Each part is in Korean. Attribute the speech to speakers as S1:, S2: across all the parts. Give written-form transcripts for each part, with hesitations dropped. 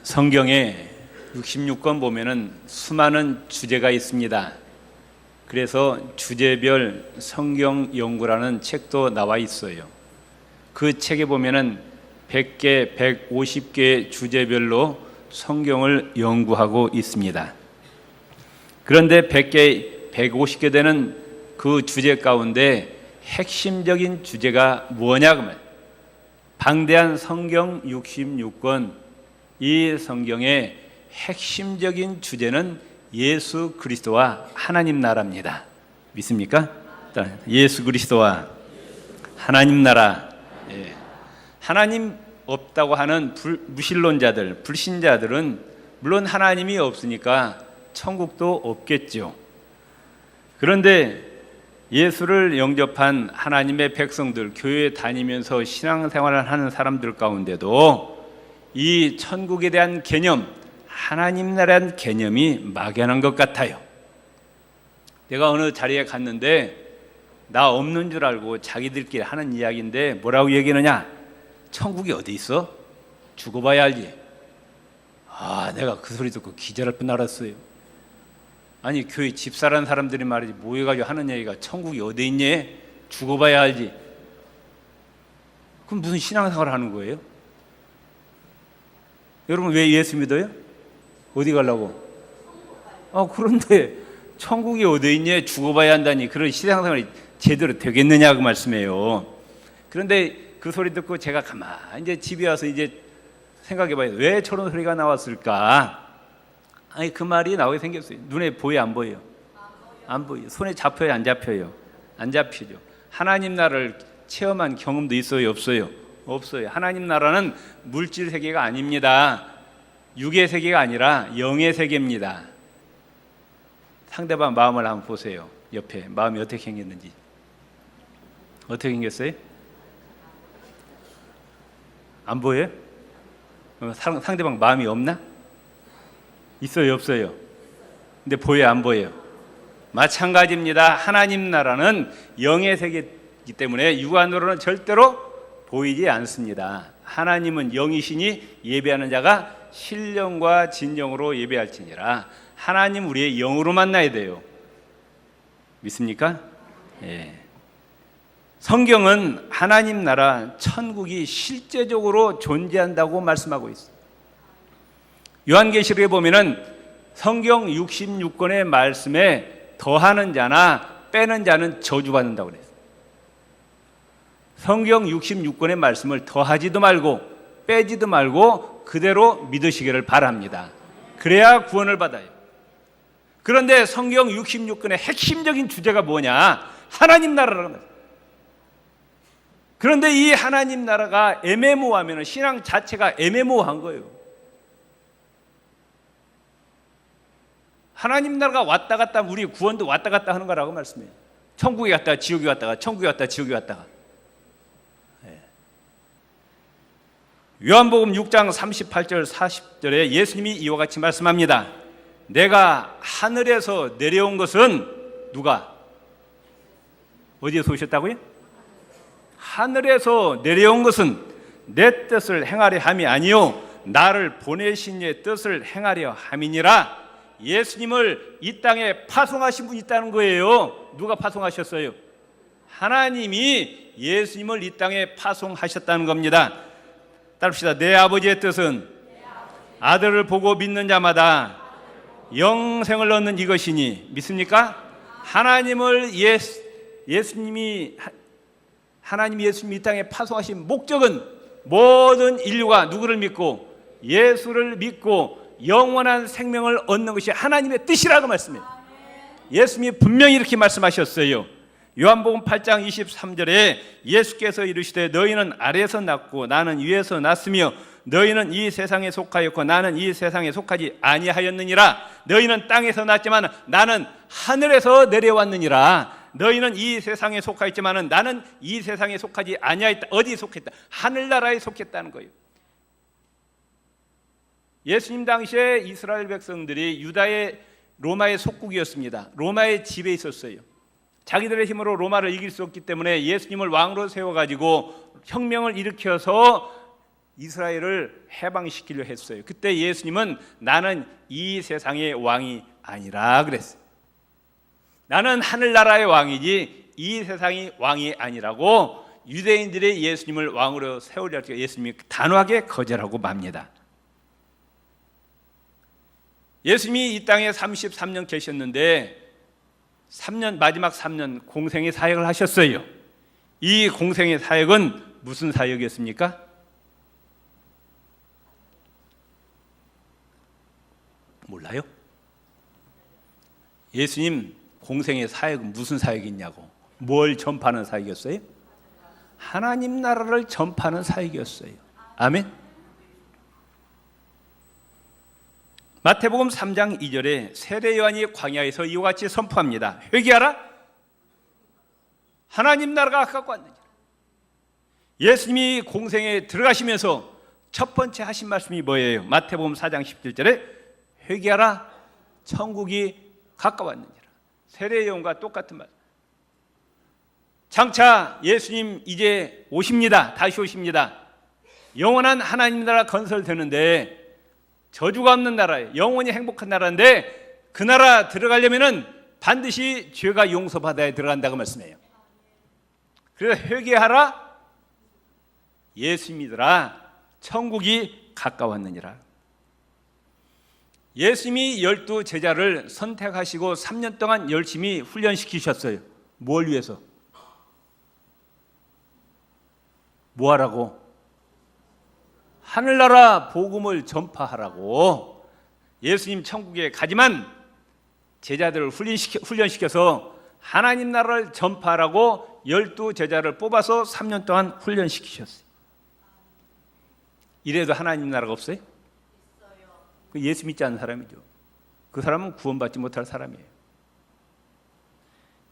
S1: 성경에 66권 보면은 수많은 주제가 있습니다. 그래서 주제별 성경 연구라는 책도 나와 있어요. 그 책에 보면은 100개, 150개 주제별로 성경을 연구하고 있습니다. 그런데 100개, 150개 되는 그 주제 가운데 핵심적인 주제가 뭐냐 그러면 방대한 성경 66권, 이 성경의 핵심적인 주제는 예수 그리스도와 하나님 나라입니다. 믿습니까? 예수 그리스도와 하나님 나라. 하나님 없다고 하는 무신론자들, 불신자들은 물론 하나님이 없으니까 천국도 없겠죠. 그런데 예수를 영접한 하나님의 백성들, 교회 다니면서 신앙생활을 하는 사람들 가운데도 이 천국에 대한 개념, 하나님 나라는 개념이 막연한 것 같아요. 내가 어느 자리에 갔는데 나 없는 줄 알고 자기들끼리 하는 이야기인데 뭐라고 얘기하느냐? 천국이 어디 있어? 죽어봐야 알지. 내가 그 소리 듣고 기절할 뻔 알았어요. 아니 교회 집사라는 사람들이 말이지 모여가지고 하는 얘기가 천국이 어디 있니? 죽어봐야 알지. 그럼 무슨 신앙생활을 하는 거예요? 여러분 왜 예수 믿어요? 어디 가려고? 그런데 천국이 어디 있니? 죽어봐야 한다니 그런 신앙생활이 제대로 되겠느냐 그 말씀이에요. 그런데 그 소리 듣고 제가 가만히 이제 집에 와서 이제 생각해봐요. 왜 저런 소리가 나왔을까? 아니 그 말이 나오게 생겼어요. 눈에 보여 안 보여요? 안 보여요. 손에 잡혀요 안 잡혀요? 안 잡히죠. 하나님 나라를 체험한 경험도 있어요 없어요? 없어요. 하나님 나라는 물질 세계가 아닙니다. 육의 세계가 아니라 영의 세계입니다. 상대방 마음을 한번 보세요. 옆에 마음이 어떻게 생겼는지. 어떻게 생겼어요? 안 보여요? 상대방 마음이 없나? 있어요 없어요? 근데 보여요 안 보여요? 마찬가지입니다. 하나님 나라는 영의 세계이기 때문에 육안으로는 절대로 보이지 않습니다. 하나님은 영이시니 예배하는 자가 신령과 진정으로 예배할지니라. 하나님 우리의 영으로 만나야 돼요. 믿습니까? 예. 성경은 하나님 나라 천국이 실제적으로 존재한다고 말씀하고 있어요. 요한계시록에 보면은 성경 66권의 말씀에 더하는 자나 빼는 자는 저주받는다고 그랬어요. 성경 66권의 말씀을 더하지도 말고 빼지도 말고 그대로 믿으시기를 바랍니다. 그래야 구원을 받아요. 그런데 성경 66권의 핵심적인 주제가 뭐냐? 하나님 나라라는 거예요. 그런데 이 하나님 나라가 애매모호하면 신앙 자체가 애매모호한 거예요. 하나님 나라가 왔다 갔다 하면 우리 구원도 왔다 갔다 하는 거라고 말씀해요. 천국에 갔다가 지옥에 갔다가 천국에 갔다가 지옥에 갔다가. 요한복음 6장 38절 40절에 예수님이 이와 같이 말씀합니다. 내가 하늘에서 내려온 것은 누가? 어디에서 오셨다고요? 하늘에서 내려온 것은 내 뜻을 행하려 함이 아니요 나를 보내신 이의 뜻을 행하려 함이니라. 예수님을 이 땅에 파송하신 분이 있다는 거예요. 누가 파송하셨어요? 하나님이 예수님을 이 땅에 파송하셨다는 겁니다. 따릅시다. 내 아버지의 뜻은 아들을 보고 믿는 자마다 영생을 얻는 이것이니. 믿습니까? 하나님이 예수님이 이 땅에 파송하신 목적은 모든 인류가 누구를 믿고 예수를 믿고 영원한 생명을 얻는 것이 하나님의 뜻이라고 말씀해요. 예수님이 분명히 이렇게 말씀하셨어요. 요한복음 8장 23절에 예수께서 이르시되 너희는 아래에서 났고 나는 위에서 났으며 너희는 이 세상에 속하였고 나는 이 세상에 속하지 아니하였느니라. 너희는 땅에서 났지만 나는 하늘에서 내려왔느니라. 너희는 이 세상에 속하였지만 나는 이 세상에 속하지 아니하였다. 어디에 속했다? 하늘나라에 속했다는 거예요. 예수님 당시에 이스라엘 백성들이 로마의 속국이었습니다. 로마의 지배에 있었어요. 자기들의 힘으로 로마를 이길 수 없기 때문에 예수님을 왕으로 세워가지고 혁명을 일으켜서 이스라엘을 해방시키려 했어요. 그때 예수님은 나는 이 세상의 왕이 아니라 그랬어요. 나는 하늘나라의 왕이지 이 세상이 왕이 아니라고 유대인들이 예수님을 왕으로 세우려 할 때 예수님이 단호하게 거절하고 맙니다. 예수님이 이 땅에 33년 계셨는데 마지막 3년 공생의 사역을 하셨어요. 이 공생의 사역은 무슨 사역이었습니까? 몰라요? 예수님 공생의 사역은 무슨 사역이냐고. 뭘 전파하는 사역이었어요? 하나님 나라를 전파하는 사역이었어요. 아멘. 마태복음 3장 2절에 세례 요한이 광야에서 이와 같이 선포합니다. 회개하라, 하나님 나라가 가까워 왔느니라. 예수님이 공생에 들어가시면서 첫 번째 하신 말씀이 뭐예요? 마태복음 4장 17절에 회개하라, 천국이 가까워 왔느니라. 세례 요한과 똑같은 말. 장차 예수님 이제 오십니다. 다시 오십니다. 영원한 하나님 나라 건설되는데 저주가 없는 나라예요. 영원히 행복한 나라인데 그 나라 들어가려면은 반드시 죄가 용서받아야 들어간다고 말씀해요. 그래서 회개하라, 예수 믿으라, 천국이 가까웠느니라. 예수님이 12 제자를 선택하시고 3년 동안 열심히 훈련시키셨어요. 뭘 위해서? 뭐 하라고? 하늘나라 복음을 전파하라고. 예수님 천국에 가지만 제자들을 훈련시켜서 하나님 나라를 전파하라고 12 제자를 뽑아서 3년 동안 훈련시키셨어요. 이래도 하나님 나라가 없어요? 그 예수 믿지 않는 사람이죠. 그 사람은 구원받지 못할 사람이에요.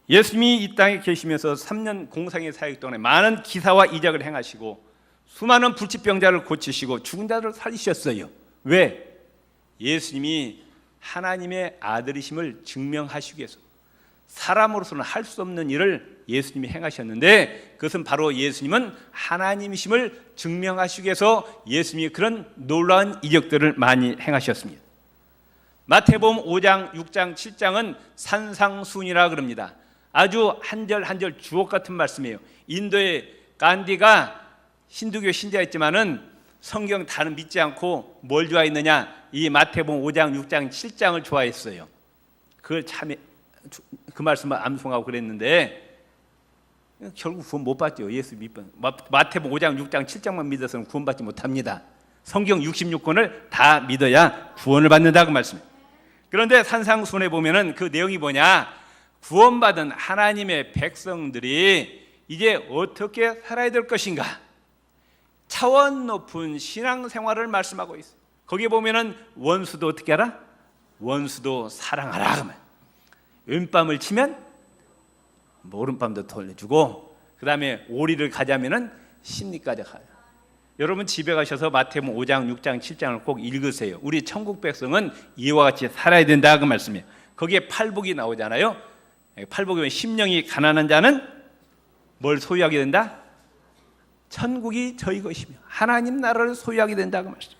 S1: 예수님이 이 땅에 계시면서 3년 공생의 사역 동안에 많은 기사와 이적을 행하시고 수많은 불치병자를 고치시고 죽은 자를 살리셨어요. 왜? 예수님이 하나님의 아들이심을 증명하시기 위해서. 사람으로서는 할 수 없는 일을 예수님이 행하셨는데 그것은 바로 예수님은 하나님이심을 증명하시기 위해서 예수님이 그런 놀라운 이적들을 많이 행하셨습니다. 마태복음 5장, 6장, 7장은 산상순이라 그럽니다. 아주 한 절 한 절 주옥 같은 말씀이에요. 인도의 간디가 힌두교 신자였지만은 성경 다는 믿지 않고 뭘 좋아했느냐? 이 마태복음 5장, 6장, 7장을 좋아했어요. 그걸 참 그 말씀을 암송하고 그랬는데 결국 구원 못 받죠. 예수 믿고 마태복음 5장, 6장, 7장만 믿어서는 구원받지 못합니다. 성경 66권을 다 믿어야 구원을 받는다 그 말씀이에요. 그런데 산상순에 보면은 그 내용이 뭐냐? 구원받은 하나님의 백성들이 이제 어떻게 살아야 될 것인가? 차원 높은 신앙생활을 말씀하고 있어요. 거기에 보면은 원수도 어떻게 하라? 원수도 사랑하라 그러면 왼밤을 치면 오른밤도 돌려주고 그 다음에 오리를 가자면은 심리까지 가요. 여러분 집에 가셔서 마태복음 5장, 6장, 7장을 꼭 읽으세요. 우리 천국 백성은 이와 같이 살아야 된다 그 말씀이에요. 거기에 팔복이 나오잖아요. 팔복이면 심령이 가난한 자는 뭘 소유하게 된다? 천국이 저희 것이며 하나님 나라를 소유하게 된다 그 말씀.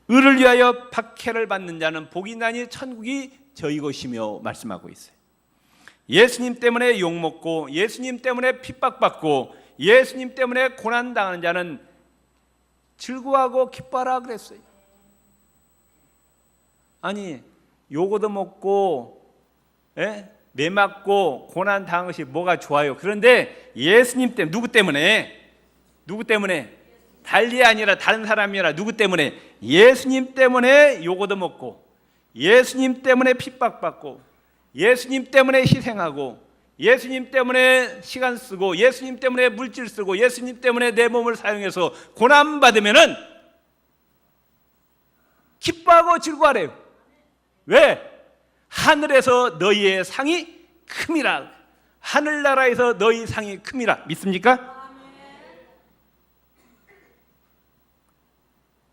S1: 의를 위하여 박해를 받는 자는 복이 나니 천국이 저희 것이며 말씀하고 있어요. 예수님 때문에 욕먹고 예수님 때문에 핍박받고 예수님 때문에 고난당하는 자는 즐거워하고 기뻐하라 그랬어요. 아니 욕 얻어먹고 매 맞고 고난당한 것이 뭐가 좋아요? 그런데 예수님 때문에 누구 때문에? 달리 아니라 다른 사람이 아니라 누구 때문에? 예수님 때문에 욕 얻어먹고 예수님 때문에 핍박받고 예수님 때문에 희생하고 예수님 때문에 시간 쓰고 예수님 때문에 물질 쓰고 예수님 때문에 내 몸을 사용해서 고난받으면은 기뻐하고 즐거워하래요. 왜? 하늘에서 너희의 상이 큼이라. 하늘나라에서 너희 상이 큼이라. 믿습니까?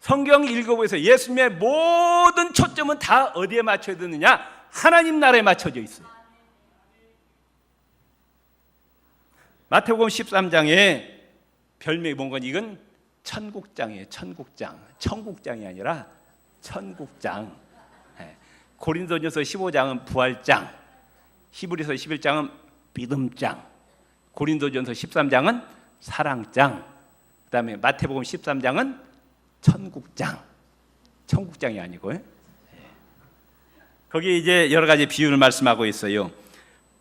S1: 성경 읽어보세요. 예수님의 모든 초점은 다 어디에 맞춰야 되느냐? 하나님 나라에 맞춰져 있어요. 마태복음 13장에 별명이 뭔가 이건 천국장이에요. 천국장. 천국장이 아니라 천국장. 고린도전서 15장은 부활장, 히브리서 11장은 믿음장, 고린도전서 13장은 사랑장, 그 다음에 마태복음 13장은 천국장. 천국장이 아니고요. 거기 이제 여러 가지 비유를 말씀하고 있어요.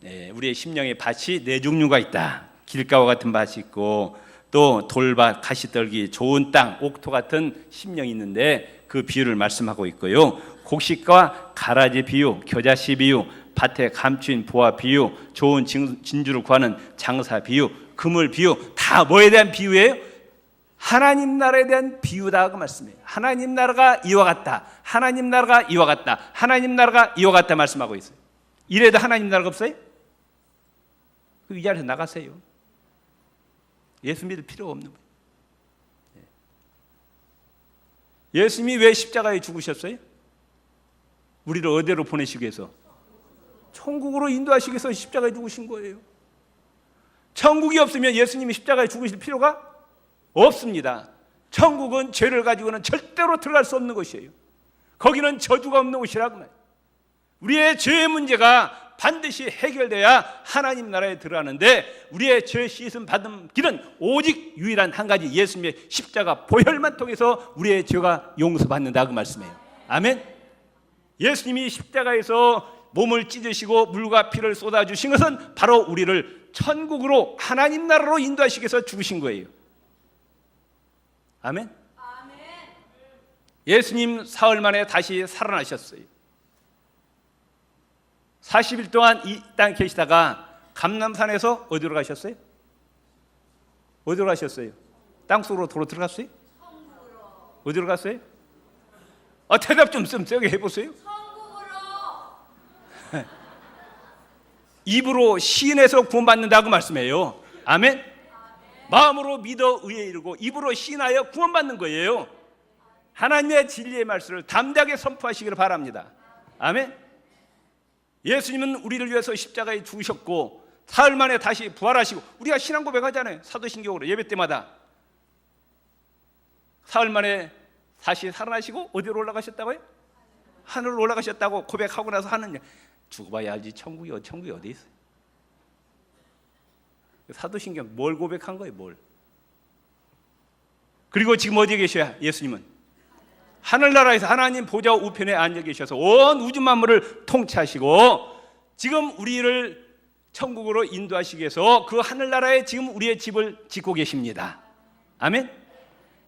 S1: 우리의 심령의 밭이 네 종류가 있다. 길가와 같은 밭이 있고, 또 돌밭, 가시떨기, 좋은 땅, 옥토 같은 심령이 있는데 그 비유를 말씀하고 있고요. 곡식과 가라지 비유, 겨자씨 비유, 밭에 감추인 보화 비유, 좋은 진주를 구하는 장사 비유, 그물 비유, 다 뭐에 대한 비유예요? 하나님 나라에 대한 비유다 그 말씀이에요. 하나님 나라가 이와 같다. 하나님 나라가 이와 같다. 하나님 나라가 이와 같다 말씀하고 있어요. 이래도 하나님 나라가 없어요? 이 자리에서 나가세요. 예수 믿을 필요가 없는 거예요. 예수님이 왜 십자가에 죽으셨어요? 우리를 어디로 보내시기 위해서? 천국으로 인도하시기 위해서 십자가에 죽으신 거예요. 천국이 없으면 예수님이 십자가에 죽으실 필요가 없습니다. 천국은 죄를 가지고는 절대로 들어갈 수 없는 것이에요. 거기는 저주가 없는 곳이라고 말해요. 우리의 죄의 문제가 반드시 해결돼야 하나님 나라에 들어가는데, 우리의 죄 씻음 받은 길은 오직 유일한 한 가지, 예수님의 십자가 보혈만 통해서 우리의 죄가 용서받는다 그 말씀이에요. 아멘. 예수님이 십자가에서 몸을 찢으시고 물과 피를 쏟아주신 것은 바로 우리를 천국으로, 하나님 나라로 인도하시기 위해서 죽으신 거예요. 아멘. 예수님 사흘 만에 다시 살아나셨어요. 40일 동안 이 땅에 계시다가 감람산에서 어디로 가셨어요? 어디로 가셨어요? 땅속으로 도로 들어갔어요? 어디로 갔어요? 대답 좀 세게 해보세요. 입으로 시인해서 구원받는다고 말씀해요. 아멘. 마음으로 믿어 의에 이르고 입으로 시인하여 구원받는 거예요. 하나님의 진리의 말씀을 담대하게 선포하시기를 바랍니다. 아멘. 예수님은 우리를 위해서 십자가에 죽으셨고 사흘 만에 다시 부활하시고, 우리가 신앙 고백하잖아요. 사도신경으로 예배 때마다. 사흘 만에 다시 살아나시고 어디로 올라가셨다고요? 하늘로 올라가셨다고 고백하고 나서 하는, 죽어봐야 알지 천국이 어디 있어요? 사도신경 뭘 고백한 거예요? 뭘? 그리고 지금 어디에 계셔야? 예수님은 하늘나라에서 하나님 보좌 우편에 앉아 계셔서 온 우주 만물을 통치하시고, 지금 우리를 천국으로 인도하시기 위해서 그 하늘나라에 지금 우리의 집을 짓고 계십니다. 아멘.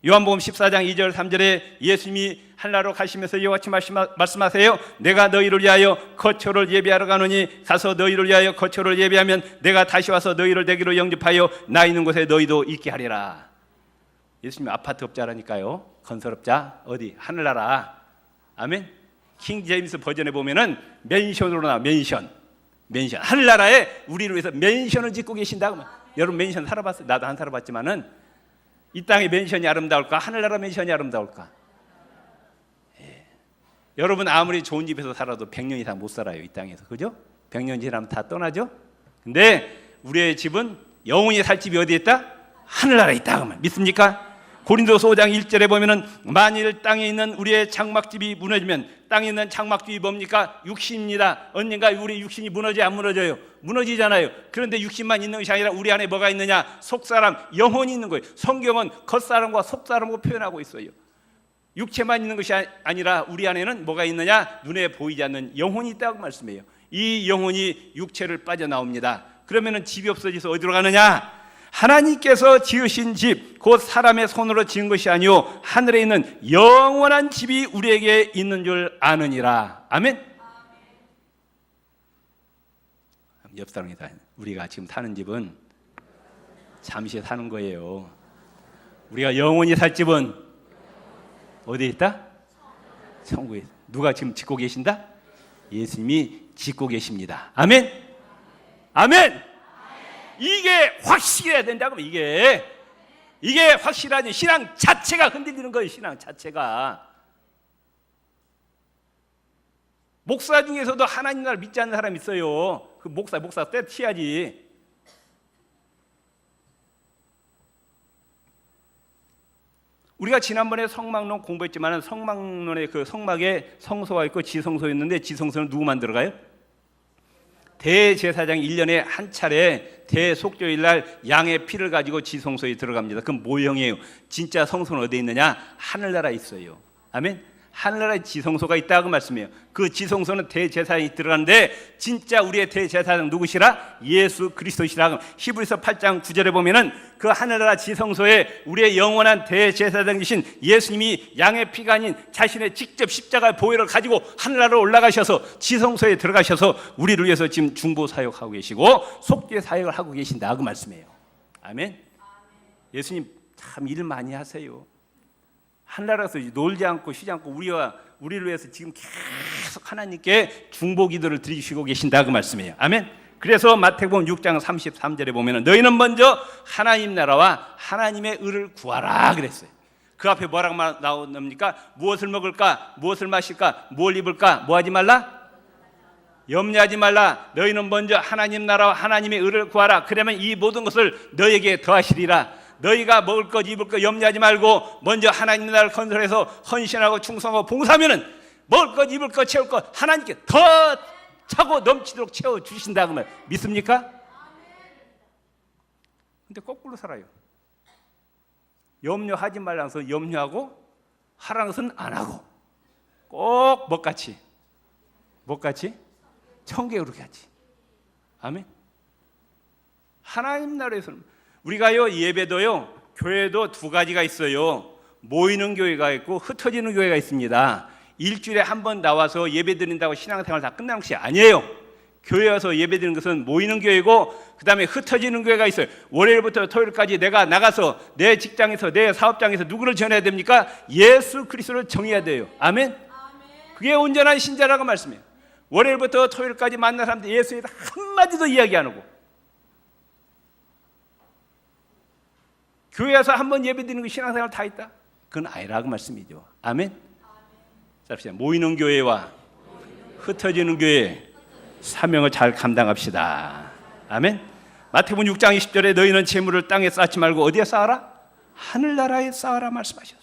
S1: 요한복음 14장 2절 3절에 예수님이 하늘나라로 가시면서 이와 같이 말씀하세요. 내가 너희를 위하여 거처를 예비하러 가노니 가서 너희를 위하여 거처를 예비하면 내가 다시 와서 너희를 내게로 영접하여 나 있는 곳에 너희도 있게 하리라. 예수님 아파트 업자라니까요. 건설업자. 어디? 하늘나라. 아멘. 킹 제임스 버전에 보면은 맨션으로 나와. 맨션. 하늘나라에 우리를 위해서 맨션을 짓고 계신다고. 여러분 맨션 살아봤어요? 나도 안 살아봤지만은 이 땅의 맨션이 아름다울까? 하늘나라 맨션이 아름다울까? 여러분 아무리 좋은 집에서 살아도 100년 이상 못 살아요. 이 땅에서. 그죠? 100년 지나면 다 떠나죠? 근데 우리의 집은 영원히 살 집이 어디에 있다? 하늘나라에 있다. 믿습니까? 고린도서 5장 1절에 보면은 만일 땅에 있는 우리의 장막집이 무너지면, 땅에 있는 장막집이 뭡니까? 육신입니다. 언젠가 우리 육신이 무너져요? 안 무너져요? 무너지잖아요. 그런데 육신만 있는 것이 아니라 우리 안에 뭐가 있느냐? 속사람, 영혼이 있는 거예요. 성경은 겉사람과 속사람으로 표현하고 있어요. 육체만 있는 것이 아니라 우리 안에는 뭐가 있느냐? 눈에 보이지 않는 영혼이 있다고 말씀해요. 이 영혼이 육체를 빠져나옵니다. 그러면은 집이 없어져서 어디로 가느냐? 하나님께서 지으신 집, 곧 사람의 손으로 지은 것이 아니요 하늘에 있는 영원한 집이 우리에게 있는 줄 아느니라. 아멘. 옆 사람이다. 우리가 지금 사는 집은 잠시 사는 거예요. 우리가 영원히 살 집은 어디에 있다? 천국에. 누가 지금 짓고 계신다? 예수님이 짓고 계십니다. 아멘. 아멘. 이게 확실해야 된다고. 이게 확실하지. 신앙 자체가 흔들리는 거예요. 신앙 자체가. 목사 중에서도 하나님 나라를 믿지 않는 사람이 있어요. 그 목사 때려치야지. 우리가 지난번에 성막론 공부했지만 성막론의 그 성막에 성소가 있고 지성소 있는데 지성소는 누구 만들어가요? 대제사장이 1년에 한 차례 대속죄일 날 양의 피를 가지고 지성소에 들어갑니다. 그럼 모형이에요. 진짜 성소는 어디에 있느냐? 하늘나라에 있어요. 아멘. 하늘나라에 지성소가 있다 그 말씀이에요. 그 지성소는 대제사장이 들어가는데 진짜 우리의 대제사장 누구시라? 예수 그리스도시라. 히브리서 8장 9절에 보면은 그 하늘나라 지성소에 우리의 영원한 대제사장이신 예수님이 양의 피가 아닌 자신의 직접 십자가의 보혈을 가지고 하늘나라로 올라가셔서 지성소에 들어가셔서 우리를 위해서 지금 중보 사역하고 계시고 속죄 사역을 하고 계신다 그 말씀이에요. 아멘. 예수님 참 일 많이 하세요. 하늘나라에서 놀지 않고 쉬지 않고 우리를 위해서 지금 계속 하나님께 중보 기도를 드리시고 계신다 그 말씀이에요. 아멘. 그래서 마태복음 6장 33절에 보면 너희는 먼저 하나님 나라와 하나님의 의를 구하라 그랬어요. 그 앞에 뭐라고 나옵니까? 무엇을 먹을까? 무엇을 마실까? 뭘 입을까? 뭐 하지 말라? 염려하지 말라. 너희는 먼저 하나님 나라와 하나님의 의를 구하라. 그러면 이 모든 것을 너에게 더하시리라. 너희가 먹을 것 입을 것 염려하지 말고 먼저 하나님 나라를 건설해서 헌신하고 충성하고 봉사하면은 먹을 것 입을 것 채울 것 하나님께 더 차고 넘치도록 채워주신다고 말 믿습니까? 근데 거꾸로 살아요. 염려하지 말라서 염려하고 하라는 것은 안 하고 꼭 뭐같이 청개구로 하지. 아멘. 하나님 나라에서는 우리가요 예배도요 교회도 두 가지가 있어요. 모이는 교회가 있고 흩어지는 교회가 있습니다. 일주일에 한 번 나와서 예배 드린다고 신앙생활 다 끝나는 것이 아니에요. 교회 와서 예배 드리는 것은 모이는 교회고 그 다음에 흩어지는 교회가 있어요. 월요일부터 토요일까지 내가 나가서 내 직장에서 내 사업장에서 누구를 전해야 됩니까? 예수 그리스도를 정해야 돼요. 아멘. 그게 온전한 신자라고 말씀해요. 월요일부터 토요일까지 만난 사람들 예수에 대해서 한마디도 이야기 안 하고 교회 와서 한 번 예배 드리는 거 신앙생활 다 있다? 그건 아니라고 말씀이죠. 아멘. 자, 모이는 교회와 흩어지는 교회 사명을 잘 감당합시다. 아멘. 마태복음 6장 20절에 너희는 재물을 땅에 쌓지 말고 어디에 쌓아라? 하늘나라에 쌓아라 말씀하셨어요.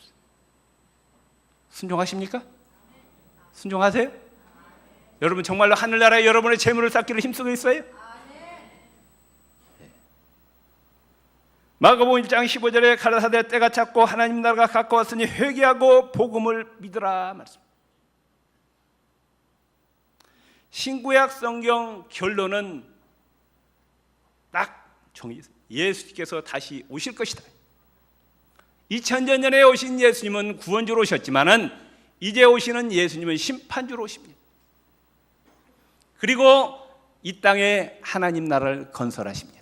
S1: 순종하십니까? 순종하세요? 여러분 정말로 하늘나라에 여러분의 재물을 쌓기를 힘쓰고 있어요? 마가복음 1장 15절에 가라사대 때가 찼고 하나님 나라가 가까웠으니 회개하고 복음을 믿으라 말씀. 신구약 성경 결론은 딱 정해졌어요. 예수님께서 다시 오실 것이다. 2000년 전에 오신 예수님은 구원주로 오셨지만은 이제 오시는 예수님은 심판주로 오십니다. 그리고 이 땅에 하나님 나라를 건설하십니다.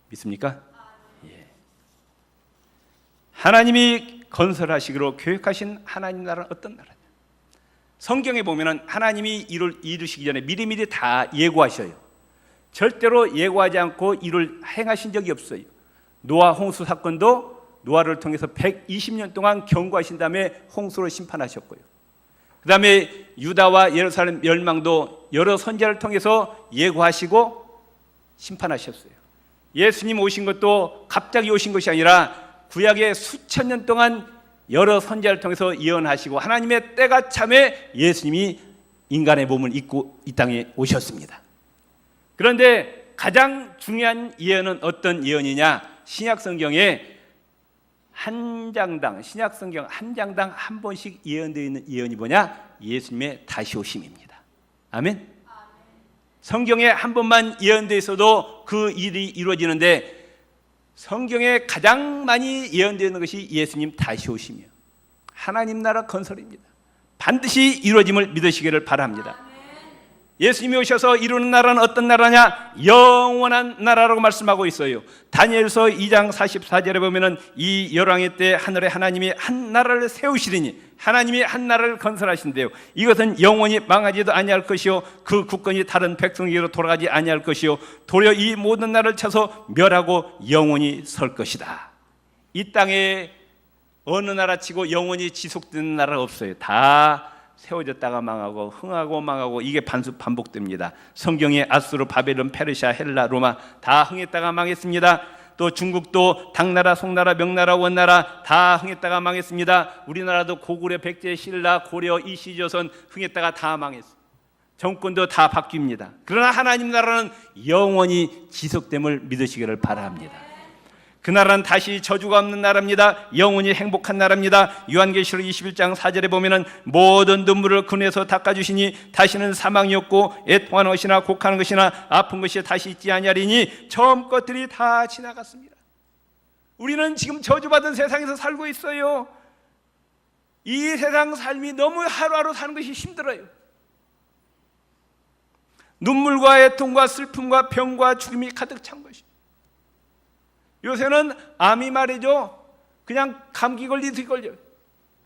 S1: 믿습니까? 예. 하나님이 건설하시기로 계획하신 하나님 나라는 어떤 나라냐? 성경에 보면은 하나님이 이루시기 전에 미리미리 다 예고하셔요. 절대로 예고하지 않고 이를 행하신 적이 없어요. 노아 홍수 사건도 노아를 통해서 120년 동안 경고하신 다음에 홍수로 심판하셨고요. 그 다음에 유다와 예루살렘 멸망도 여러 선지자를 통해서 예고하시고 심판하셨어요. 예수님 오신 것도 갑자기 오신 것이 아니라 구약의 수천 년 동안 여러 선지자를 통해서 예언하시고 하나님의 때가 참에 예수님이 인간의 몸을 입고 이 땅에 오셨습니다. 그런데 가장 중요한 예언은 어떤 예언이냐? 신약성경에 한 장당, 신약성경 한 장당 한 번씩 예언되어 있는 예언이 뭐냐? 예수님의 다시 오심입니다. 아멘. 성경에 한 번만 예언되어 있어도 그 일이 이루어지는데 성경에 가장 많이 예언되어 있는 것이 예수님 다시 오심이요 하나님 나라 건설입니다. 반드시 이루어짐을 믿으시기를 바랍니다. 예수님이 오셔서 이루는 나라는 어떤 나라냐? 영원한 나라라고 말씀하고 있어요. 다니엘서 2장 44절에 보면은 이 열왕의 때 하늘에 하나님이 한 나라를 세우시리니 하나님이 한 나라를 건설하신대요. 이것은 영원히 망하지도 아니할 것이요 그 국권이 다른 백성에게로 돌아가지 아니할 것이요 도리어 이 모든 나라를 쳐서 멸하고 영원히 설 것이다. 이 땅에 어느 나라 치고 영원히 지속되는 나라가 없어요. 다 세워졌다가 망하고 흥하고 망하고 이게 반복됩니다. 성경에 아수르, 바벨론, 페르시아, 헬라, 로마 다 흥했다가 망했습니다. 또 중국도 당나라, 송나라, 명나라, 원나라 다 흥했다가 망했습니다. 우리나라도 고구려, 백제, 신라, 고려, 이시조선 흥했다가 다 망했어요. 정권도 다 바뀝니다. 그러나 하나님 나라는 영원히 지속됨을 믿으시기를 바랍니다. 그 나라는 다시 저주가 없는 나라입니다. 영원히 행복한 나라입니다. 요한계시록 21장 4절에 보면은 모든 눈물을 그 눈에서 닦아주시니 다시는 사망이 없고 애통하는 것이나 곡하는 것이나 아픈 것이 다시 있지 아니하리니 처음 것들이 다 지나갔습니다. 우리는 지금 저주받은 세상에서 살고 있어요. 이 세상 삶이 너무 하루하루 사는 것이 힘들어요. 눈물과 애통과 슬픔과 병과 죽음이 가득 찬 것이. 요새는 암이 말이죠, 그냥 감기 걸리듯이 걸려요.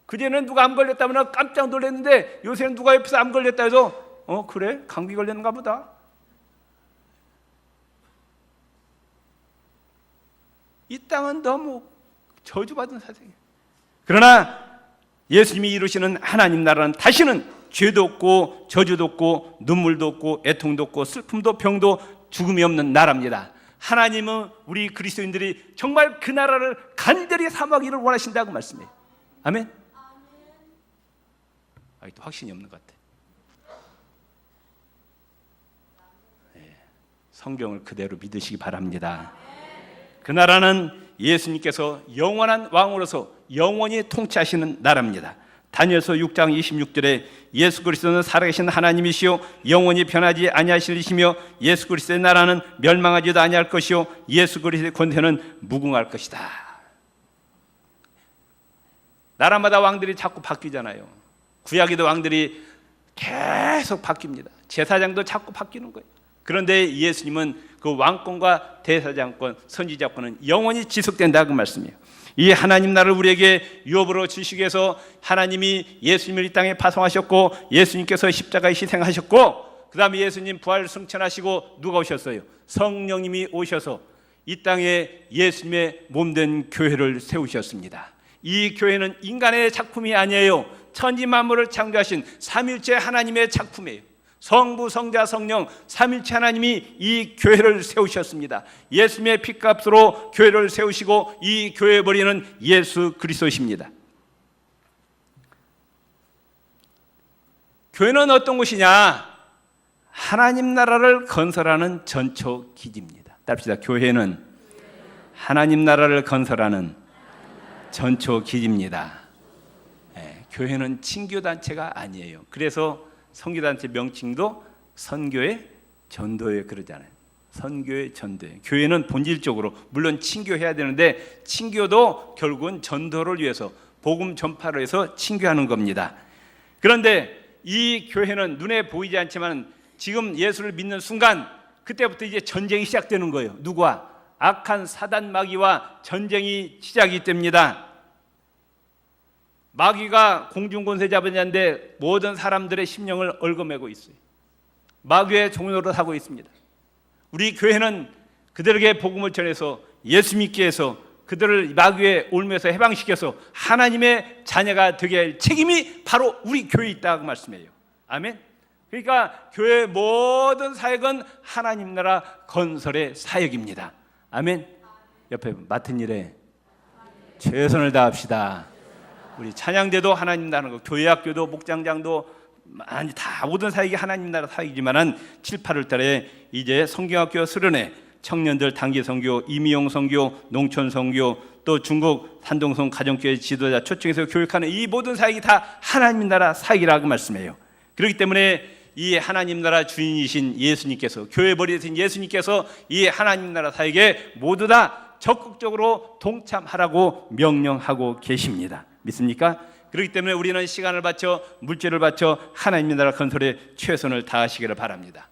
S1: 그전에는 누가 암 걸렸다면 깜짝 놀랐는데 요새는 누가 옆에서 암 걸렸다 해서 그래? 감기 걸렸는가 보다. 이 땅은 너무 저주받은 세상이에요. 그러나 예수님이 이루시는 하나님 나라는 다시는 죄도 없고 저주도 없고 눈물도 없고 애통도 없고 슬픔도 병도 죽음이 없는 나라입니다. 하나님은 우리 그리스도인들이 정말 그 나라를 간절히 사모하기를 원하신다고 말씀해요. 아멘. 또 확신이 없는 것 같아. 성경을 그대로 믿으시기 바랍니다. 그 나라는 예수님께서 영원한 왕으로서 영원히 통치하시는 나라입니다. 다니엘서 6장 26절에 예수 그리스도는 살아계신 하나님이시요 영원히 변하지 아니하시리시며 예수 그리스도의 나라는 멸망하지도 아니할 것이요 예수 그리스도의 권세는 무궁할 것이다. 나라마다 왕들이 자꾸 바뀌잖아요. 구약에도 왕들이 계속 바뀝니다. 제사장도 자꾸 바뀌는 거예요. 그런데 예수님은 그 왕권과 대사장권, 선지자권은 영원히 지속된다고 말씀이에요. 이 하나님 나라를 우리에게 유업으로 주시기 위해서 하나님이 예수님을 이 땅에 파송하셨고 예수님께서 십자가에 희생하셨고 그 다음에 예수님 부활 승천하시고 누가 오셨어요? 성령님이 오셔서 이 땅에 예수님의 몸된 교회를 세우셨습니다. 이 교회는 인간의 작품이 아니에요. 천지 만물을 창조하신 삼일체 하나님의 작품이에요. 성부, 성자, 성령 삼일체 하나님이 이 교회를 세우셨습니다. 예수님의 피값으로 교회를 세우시고 이 교회의 머리는 예수 그리스도십니다. 교회는 어떤 곳이냐? 하나님 나라를 건설하는 전초 기지입니다. 답시다. 교회는 하나님 나라를 건설하는 전초 기지입니다. 교회는 친교단체가 아니에요. 그래서 선교단체 명칭도 선교회, 전도회 그러잖아요. 선교회, 전도회. 교회는 본질적으로 물론 친교해야 되는데 친교도 결국은 전도를 위해서 복음 전파를 해서 친교하는 겁니다. 그런데 이 교회는 눈에 보이지 않지만 지금 예수를 믿는 순간 그때부터 이제 전쟁이 시작되는 거예요. 누구와? 악한 사단 마귀와 전쟁이 시작이 됩니다. 마귀가 공중권세 잡은 자인데 모든 사람들의 심령을 얽어매고 있어요. 마귀의 종노릇 하고 있습니다. 우리 교회는 그들에게 복음을 전해서 예수 믿게 해서 그들을 마귀의 올무에서 해방시켜서 하나님의 자녀가 되게 할 책임이 바로 우리 교회에 있다고 말씀해요. 아멘. 그러니까 교회의 모든 사역은 하나님 나라 건설의 사역입니다. 아멘. 옆에 맡은 일에 최선을 다합시다. 우리 찬양대도 하나님 나라는 거, 교회학교도 목장장도 아니 다 모든 사역이 하나님 나라 사역이지만은 7, 8월 달에 이제 성경학교 수련회, 청년들 단기 선교, 임의용 선교, 농촌 선교, 또 중국 산동성 가정교회 지도자 초청해서 교육하는 이 모든 사역이 다 하나님 나라 사역이라고 말씀해요. 그렇기 때문에 이 하나님 나라 주인이신 예수님께서, 교회 머리이신 예수님께서 이 하나님 나라 사역에 모두 다 적극적으로 동참하라고 명령하고 계십니다. 믿습니까? 그렇기 때문에 우리는 시간을 바쳐 물질을 바쳐 하나님의 나라 건설에 최선을 다하시기를 바랍니다.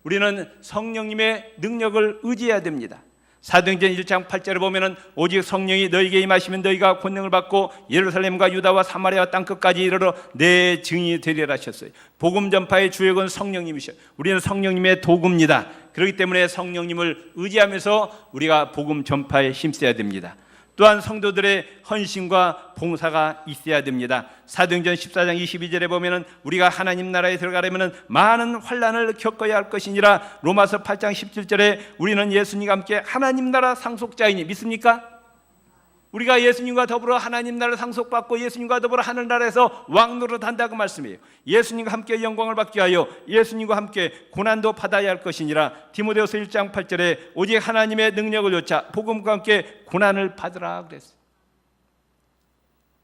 S1: 우리는 성령님의 능력을 의지해야 됩니다. 사도행전 1장 8절에 보면은 오직 성령이 너희에게 임하시면 너희가 권능을 받고 예루살렘과 유다와 사마리아 땅끝까지 이르러 내 증인이 되리라 하셨어요. 복음 전파의 주역은 성령님이셔. 우리는 성령님의 도구입니다. 그렇기 때문에 성령님을 의지하면서 우리가 복음 전파에 힘써야 됩니다. 또한 성도들의 헌신과 봉사가 있어야 됩니다. 사도행전 14장 22절에 보면은 우리가 하나님 나라에 들어가려면 많은 환난을 겪어야 할 것이니라. 로마서 8장 17절에 우리는 예수님과 함께 하나님 나라 상속자이니 믿습니까? 우리가 예수님과 더불어 하나님 나라를 상속받고 예수님과 더불어 하늘나라에서 왕노릇 한다고 말씀이에요. 예수님과 함께 영광을 받게 하여 예수님과 함께 고난도 받아야 할 것이니라. 디모데후서 1장 8절에 오직 하나님의 능력을 좇아 복음과 함께 고난을 받으라 그랬어요.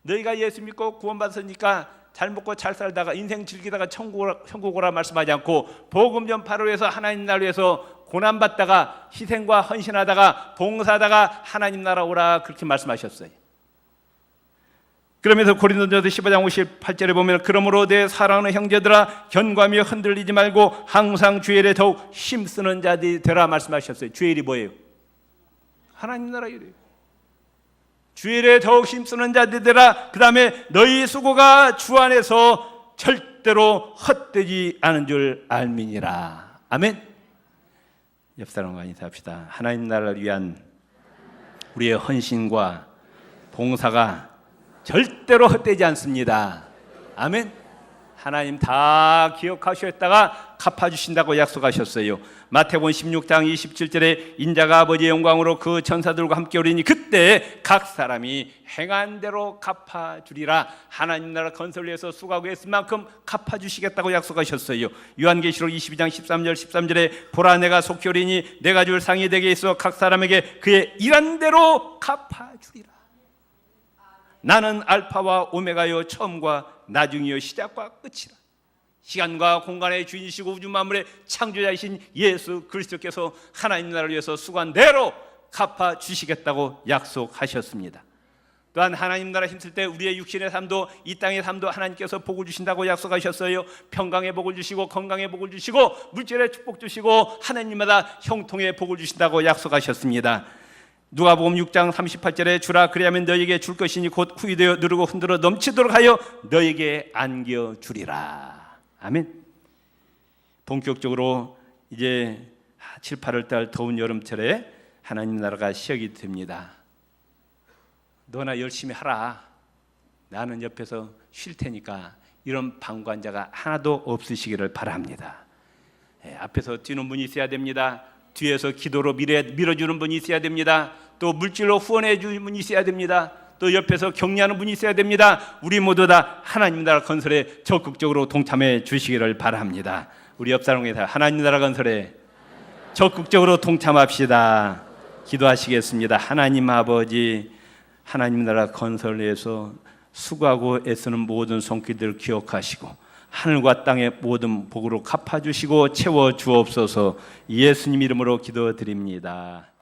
S1: 너희가 예수 믿고 구원받았으니까 잘 먹고 잘 살다가 인생 즐기다가 천국 오라 말씀하지 않고 복음 전파를 위해서 하나님 나라를 위해서 고난받다가 희생과 헌신하다가 봉사하다가 하나님 나라 오라 그렇게 말씀하셨어요. 그러면서 고린도전서 15장 58절에 보면 그러므로 내 사랑하는 형제들아 견고하며 흔들리지 말고 항상 주의 일에 더욱 힘쓰는 자들이 되라 말씀하셨어요. 주의 일이 뭐예요? 하나님 나라 일이에요. 주의 일에 더욱 힘쓰는 자들이 되라. 그 다음에 너희 수고가 주 안에서 절대로 헛되지 않은 줄 알미니라. 아멘. 옆 사람과 인사합시다. 하나님 나라를 위한 우리의 헌신과 봉사가 절대로 헛되지 않습니다. 아멘. 하나님 다 기억하셨다가 갚아주신다고 약속하셨어요. 마태복음 16장 27절에 인자가 아버지의 영광으로 그 천사들과 함께 오리니 그때 각 사람이 행한 대로 갚아주리라. 하나님 나라 건설을 위해서 수고하고 했을 만큼 갚아주시겠다고 약속하셨어요. 요한계시록 22장 13절에 보라 내가 속히 오리니 내가 줄 상이 되게 있어 각 사람에게 그의 일한 대로 갚아주리라. 나는 알파와 오메가요 처음과 나중이요 시작과 끝이라. 시간과 공간의 주인이시고 우주 만물의 창조자이신 예수 그리스도께서 하나님 나라를 위해서 수고한 대로 갚아주시겠다고 약속하셨습니다. 또한 하나님 나라 힘쓸 때 우리의 육신의 삶도 이 땅의 삶도 하나님께서 복을 주신다고 약속하셨어요. 평강의 복을 주시고 건강의 복을 주시고 물질의 축복 주시고 하나님마다 형통의 복을 주신다고 약속하셨습니다. 누가복음 6장 38절에 주라 그리하면 너희에게 줄 것이니 곧 후이되어 누르고 흔들어 넘치도록 하여 너희에게 안겨주리라. 아멘. 본격적으로 이제 7, 8월 달 더운 여름철에 하나님 나라가 시작이 됩니다. 너나 열심히 하라. 나는 옆에서 쉴 테니까 이런 방관자가 하나도 없으시기를 바랍니다. 앞에서 뛰는 분이 있어야 됩니다. 뒤에서 기도로 밀어주는 분이 있어야 됩니다. 또 물질로 후원해 주는 분이 있어야 됩니다. 또 옆에서 격려하는 분이 있어야 됩니다. 우리 모두 다 하나님 나라 건설에 적극적으로 동참해 주시기를 바랍니다. 우리 옆 사람에서 하나님 나라 건설에 적극적으로 동참합시다. 기도하시겠습니다. 하나님 아버지, 하나님 나라 건설을 위해서 수고하고 애쓰는 모든 손길들을 기억하시고 하늘과 땅의 모든 복으로 갚아주시고 채워주옵소서. 예수님 이름으로 기도드립니다.